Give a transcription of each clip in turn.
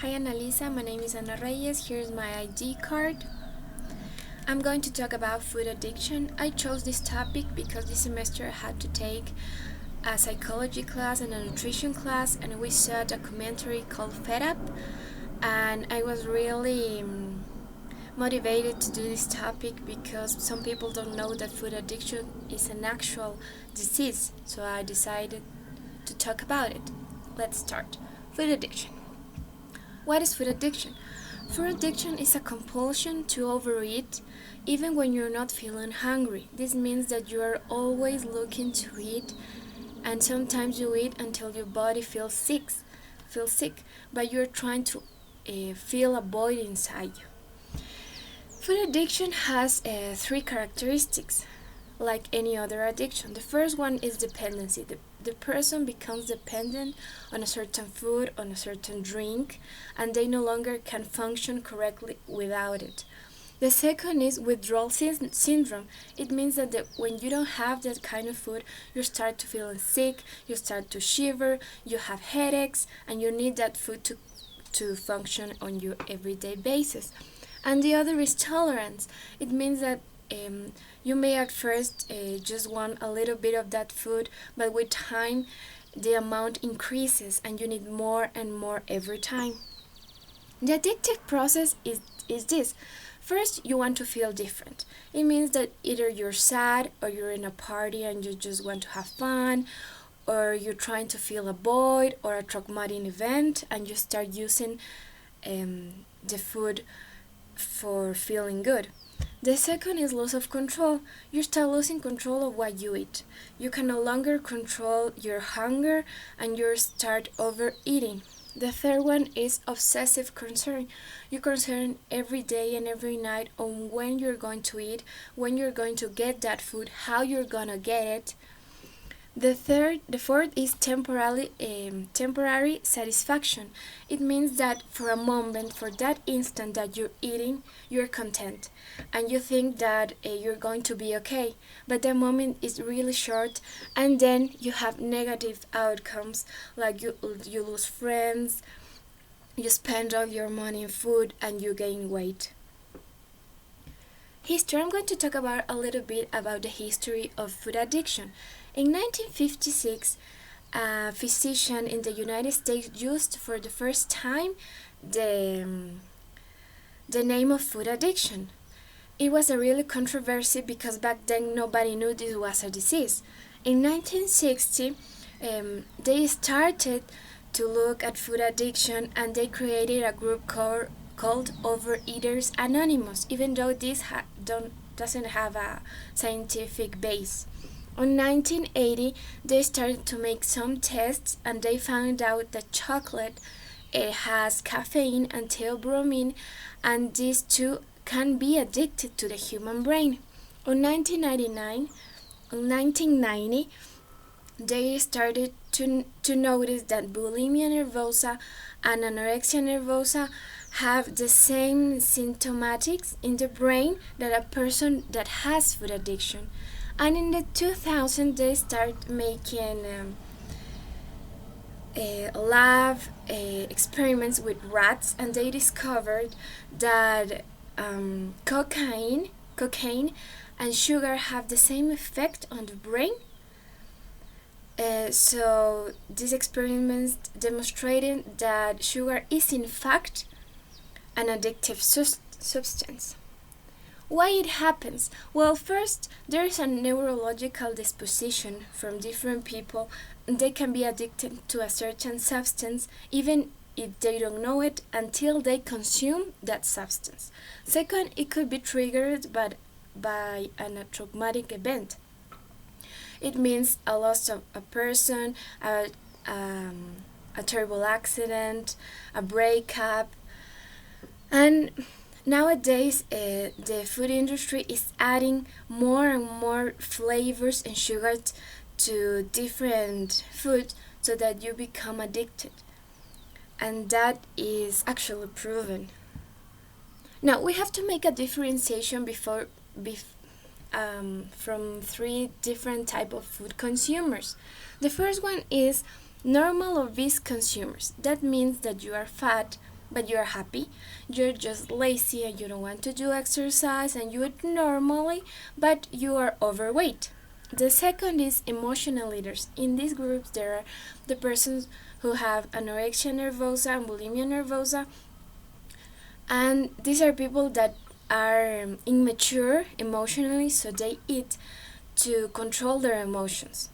Hi Annalisa, my name is Ana Reyes. Here's my ID card. I'm going to talk about food addiction. I chose this topic because this semester I had to take a psychology class and a nutrition class, and we saw a documentary called Fed Up, and I was really motivated to do this topic because some people don't know that food addiction is an actual disease, so I decided to talk about it. Let's start. Food addiction. What is food addiction? Food addiction is a compulsion to overeat even when you're not feeling hungry. This means that you are always looking to eat, and sometimes you eat until your body feels sick, but you're trying to feel a void inside you. Food addiction has three characteristics, like any other addiction. The first one is dependency. The person becomes dependent on a certain food, on a certain drink, and they no longer can function correctly without it. The second is withdrawal syndrome. It means that when you don't have that kind of food, you start to feel sick, you start to shiver, you have headaches, and you need that food to function on your everyday basis. And the other is tolerance. It means that you may at first just want a little bit of that food, but with time the amount increases and you need more and more every time. The addictive process is this. First, you want to feel different. It means that either you're sad or you're in a party and you just want to have fun, or you're trying to fill a void or a traumatic event and you start using the food for feeling good. The second is loss of control. You start losing control of what you eat. You can no longer control your hunger and you start overeating. The third one is obsessive concern. You concern every day and every night on when you're going to eat, when you're going to get that food, how you're gonna get it. The fourth is temporary satisfaction. It means that for a moment, for that instant that you're eating, you're content, and you think that you're going to be okay. But that moment is really short, and then you have negative outcomes, like you lose friends, you spend all your money in food, and you gain weight. History. I'm going to talk about a little bit about the history of food addiction. In 1956, a physician in the United States used for the first time the name of food addiction. It was a really controversy because back then nobody knew this was a disease. In 1960, they started to look at food addiction and they created a group called Overeaters Anonymous, even though this doesn't have a scientific base. In 1980, they started to make some tests and they found out that chocolate has caffeine and theobromine, and these two can be addicted to the human brain. In 1990, they started to notice that bulimia nervosa and anorexia nervosa have the same symptomatics in the brain that a person that has food addiction. And in the 2000s, they start making lab experiments with rats, and they discovered that cocaine and sugar have the same effect on the brain. So these experiments demonstrated that sugar is in fact an addictive substance. Why it happens? Well, first, there is a neurological disposition from different people. They can be addicted to a certain substance even if they don't know it until they consume that substance. Second, it could be triggered by a traumatic event. It means a loss of a person, a terrible accident, a breakup, and nowadays, the food industry is adding more and more flavors and sugars to different foods so that you become addicted. And that is actually proven. Now, we have to make a differentiation from three different type of food consumers. The first one is normal obese consumers. That means that you are fat, but you're happy. You're just lazy and you don't want to do exercise and you eat normally, but you are overweight. The second is emotional eaters. In these groups, there are the persons who have anorexia nervosa and bulimia nervosa, and these are people that are immature emotionally, so they eat to control their emotions.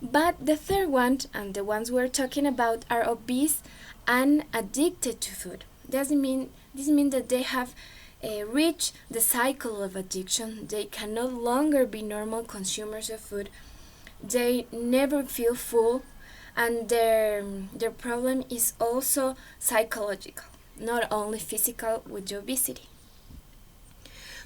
But the third one, and the ones we're talking about, are obese and addicted to food. This means that they have reached the cycle of addiction. They can no longer be normal consumers of food. They never feel full, and their problem is also psychological, not only physical with the obesity.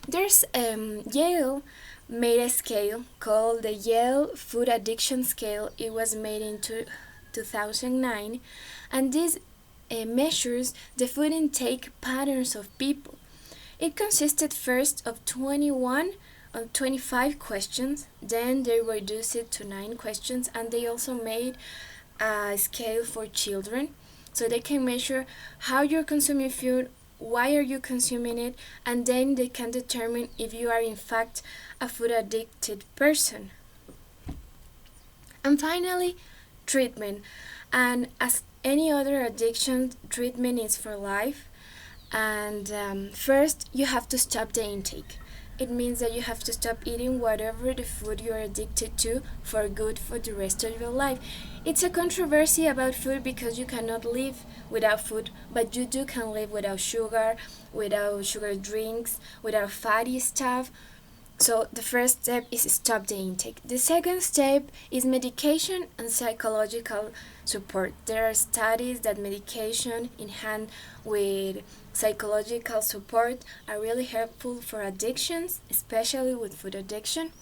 There's Yale made a scale called the Yale Food Addiction Scale. It was made in 2009, and this measures the food intake patterns of people. It consisted first of 21 or 25 questions, then they reduced it to 9 questions, and they also made a scale for children so they can measure how you're consuming food, why are you consuming it, and then they can determine if you are in fact a food addicted person. And finally, treatment. And as any other addiction, treatment is for life. And first, you have to stop the intake. It means that you have to stop eating whatever the food you're addicted to for good for the rest of your life. It's a controversy about food because you cannot live without food, but you can live without sugar drinks, without fatty stuff. So the first step is stop the intake. The second step is medication and psychological support. There are studies that medication in hand with psychological support are really helpful for addictions, especially with food addiction.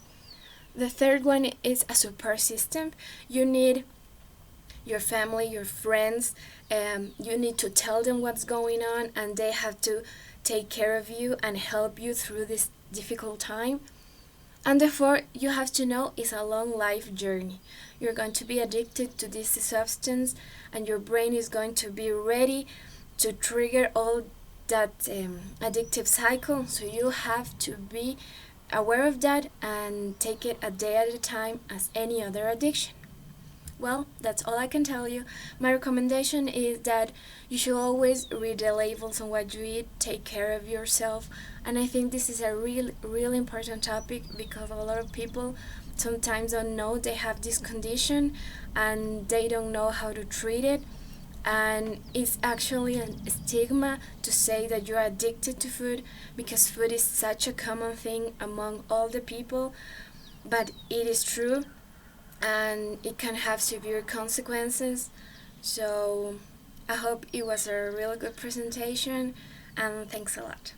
The third one is a support system. You need your family, your friends, you need to tell them what's going on, and they have to take care of you and help you through this difficult time. And therefore, you have to know it's a long life journey. You're going to be addicted to this substance, and your brain is going to be ready to trigger all that addictive cycle. So you have to be aware of that and take it a day at a time as any other addiction. Well, that's all I can tell you. My recommendation is that you should always read the labels on what you eat, take care of yourself, and I think this is a really important topic because a lot of people sometimes don't know they have this condition and they don't know how to treat it, and it's actually a stigma to say that you're addicted to food because food is such a common thing among all the people, but it is true. And it can have severe consequences. So I hope it was a really good presentation, and thanks a lot.